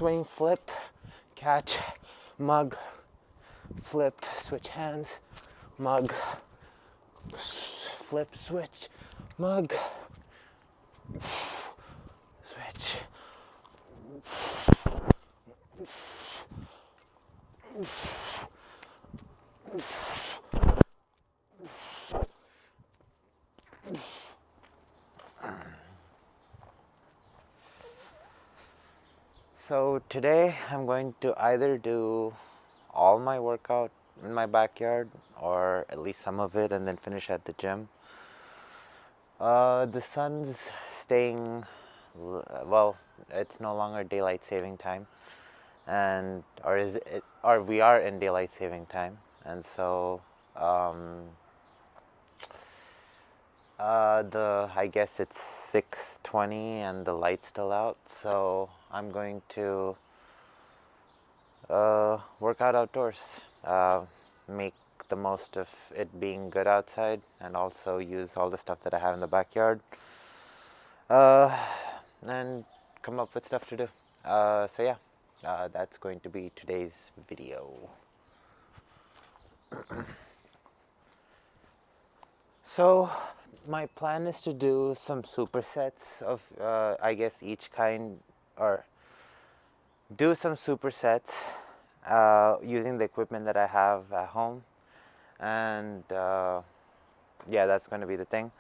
swing, flip, catch, mug, flip, switch hands, mug, flip, switch, mug, switch. So today I'm going to either do all my workout in my backyard or at least some of it and then finish at the gym. The sun's staying, well, it's no longer daylight saving time, and or we are in daylight saving time, and so I guess it's 6:20 and the light's still out, so I'm going to work out outdoors, make the most of it being good outside, and also use all the stuff that I have in the backyard, and come up with stuff to do. So yeah, that's going to be today's video. So my plan is to do some supersets of I guess each kind, or do some supersets using the equipment that I have at home, and yeah, that's going to be the thing.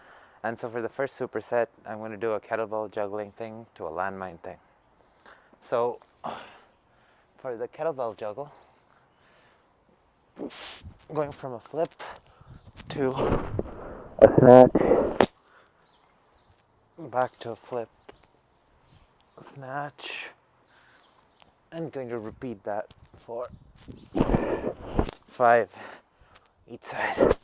And so for the first superset, I'm going to do a kettlebell juggling thing to a landmine thing. So for the kettlebell juggle, going from a flip to a snatch, back to a flip, snatch, and going to repeat that for 5 each side.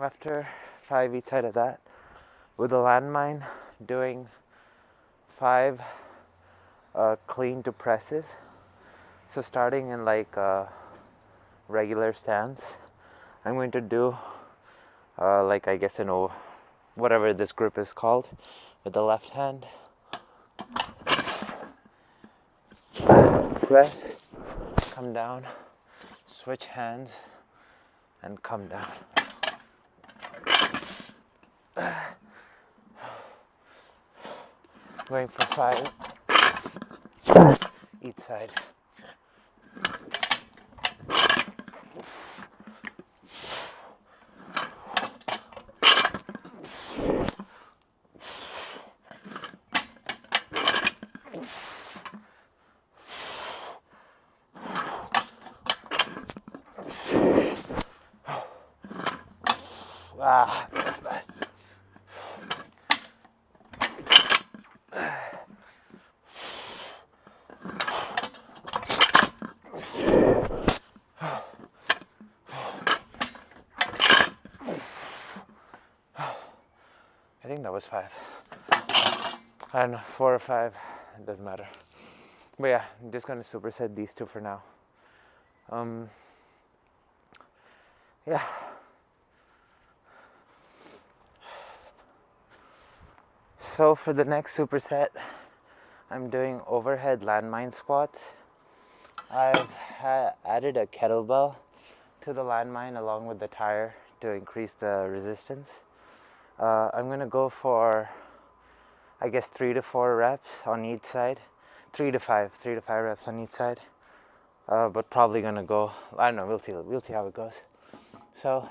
After 5 each side of that, with the landmine, doing 5 clean to presses. So starting in like a regular stance, I'm going to do like I guess whatever this grip is called, with the left hand. Press, come down, switch hands, and come down. Going for 5 each side. That's bad. I think that was 5. I don't know, 4 or 5, it doesn't matter. But yeah, I'm just going to superset these 2 for now. Yeah. So for the next superset, I'm doing overhead landmine squats. I've added a kettlebell to the landmine along with the tire to increase the resistance. I'm going to go for, I guess, 3 to 4 reps on each side. 3 to 5 reps on each side. But probably going to go, I don't know, we'll see how it goes. So,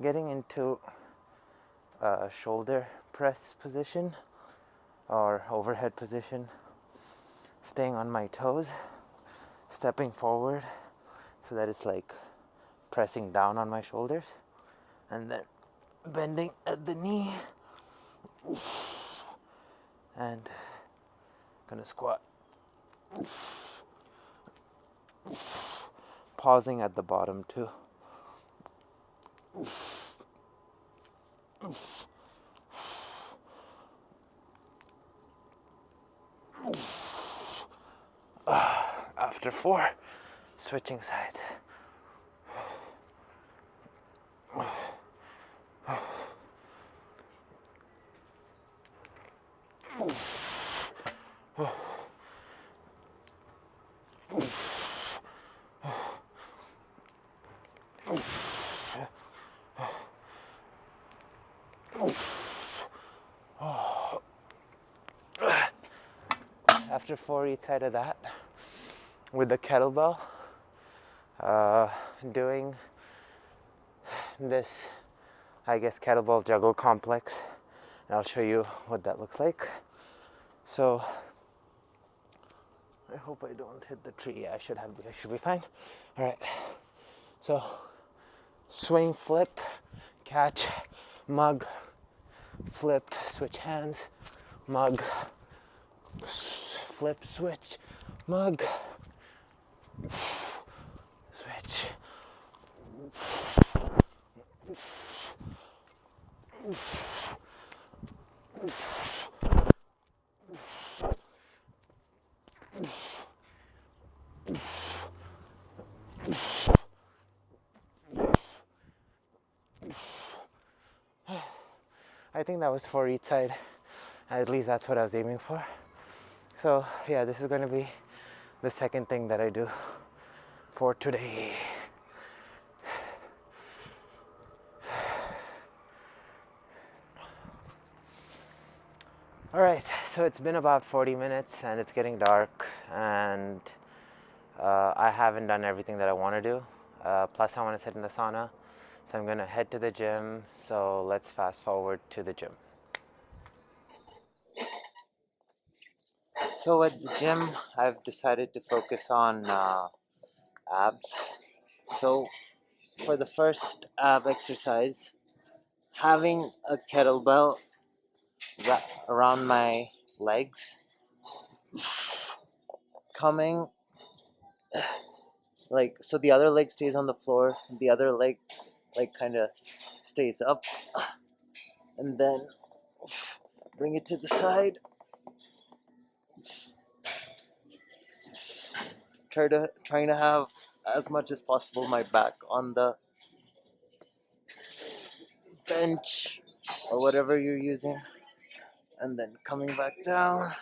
getting into a shoulder press position. or overhead position, staying on my toes, stepping forward so that it's like pressing down on my shoulders, and then bending at the knee, and gonna squat. Pausing at the bottom too. After 4, switching sides. After 4 each side of that, with the kettlebell, doing this, I guess, kettlebell juggle complex, and I'll show you what that looks like. So I hope I don't hit the tree. I should be fine. All right. So swing, flip, catch, mug, flip, switch hands, mug, flip, switch, mug, switch. I think that was 4 each side. At least that's what I was aiming for. So yeah, this is going to be the second thing that I do for today. All right, so it's been about 40 minutes and it's getting dark, and I haven't done everything that I want to do. Plus I want to sit in the sauna. So I'm going to head to the gym. So let's fast forward to the gym. So at the gym, I've decided to focus on abs. So for the first ab exercise, having a kettlebell around my legs, coming like, so the other leg stays on the floor, the other leg like kind of stays up, and then bring it to the side. Trying to have as much as possible my back on the bench or whatever you're using, and then coming back down.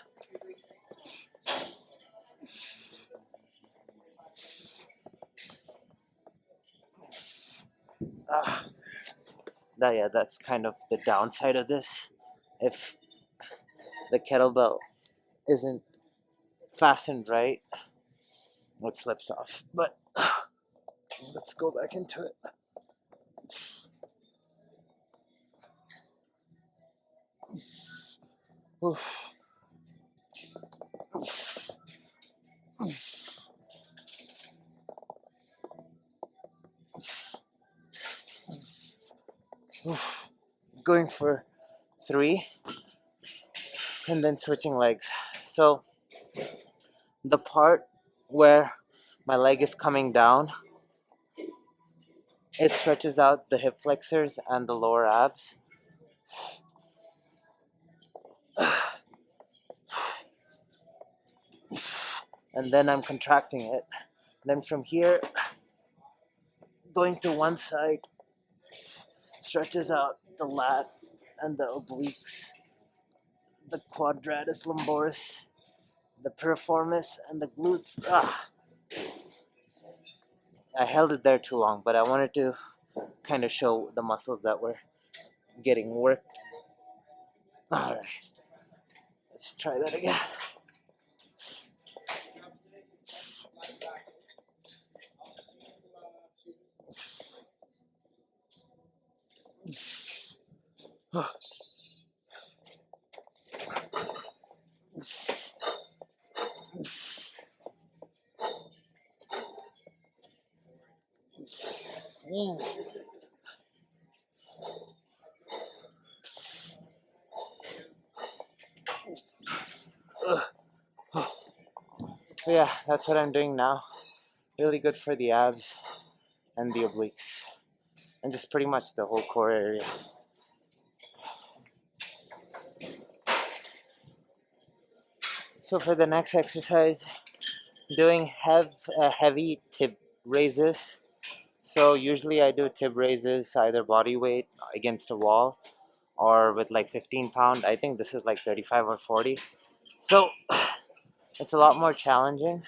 That's kind of the downside of this. If the kettlebell isn't fastened right, it slips off. But let's go back into it. Oof. Oof. Going for 3 and then switching legs. So the part where my leg is coming down, it stretches out the hip flexors and the lower abs. And then I'm contracting it. Then from here, going to one side, stretches out the lat and the obliques, the quadratus lumboris, the piriformis, and the glutes. I held it there too long, but I wanted to kind of show the muscles that were getting worked. All right, let's try that again. Yeah, that's what I'm doing now. Really good for the abs and the obliques, and just pretty much the whole core area. So for the next exercise, doing heavy tib raises. So usually I do tib raises either body weight against a wall or with like 15 pound. I think this is like 35 or 40. So it's a lot more challenging.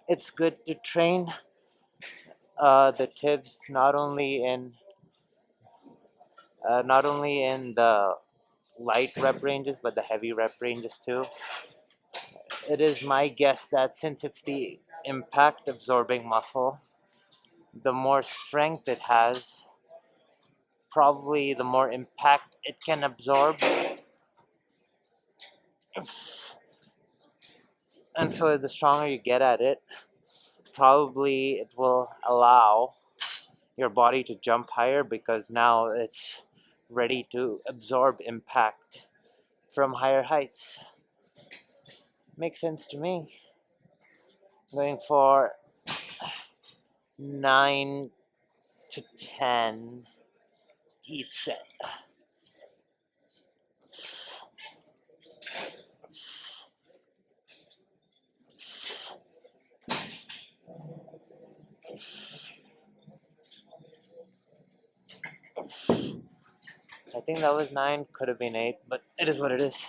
It's good to train the tibs not only in the light rep ranges but the heavy rep ranges too. It is my guess that since it's the impact absorbing muscle, the more strength it has, probably the more impact it can absorb. And so the stronger you get at it, probably it will allow your body to jump higher because now it's ready to absorb impact from higher heights. Makes sense to me. Going for 9 to 10 each set. I think that was 9, could have been 8, but it is what it is.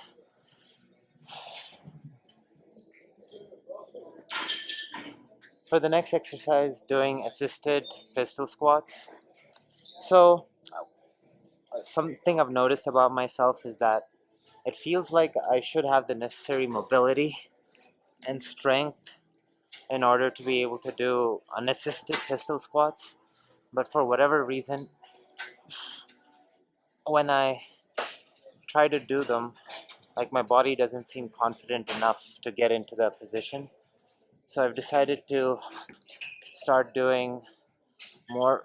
For the next exercise, doing assisted pistol squats. So, something I've noticed about myself is that it feels like I should have the necessary mobility and strength in order to be able to do unassisted pistol squats. But for whatever reason, when I try to do them, like my body doesn't seem confident enough to get into the position. So I've decided to start doing more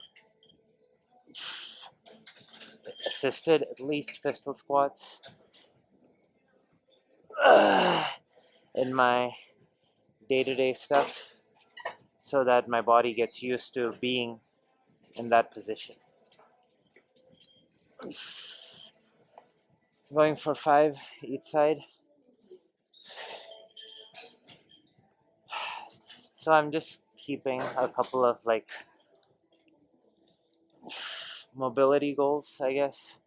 assisted, at least pistol squats in my day-to-day stuff so that my body gets used to being in that position. Going for 5 each side. So I'm just keeping a couple of like mobility goals, I guess,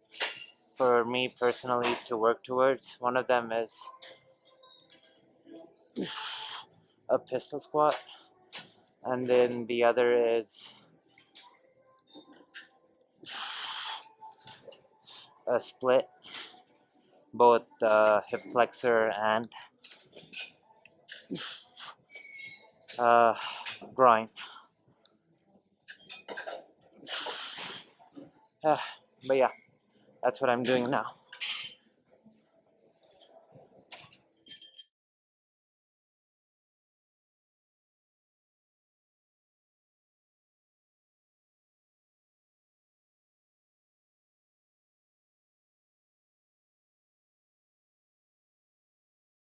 for me personally to work towards. One of them is a pistol squat, and then the other is a split, both hip flexor and groin. But yeah, that's what I'm doing now.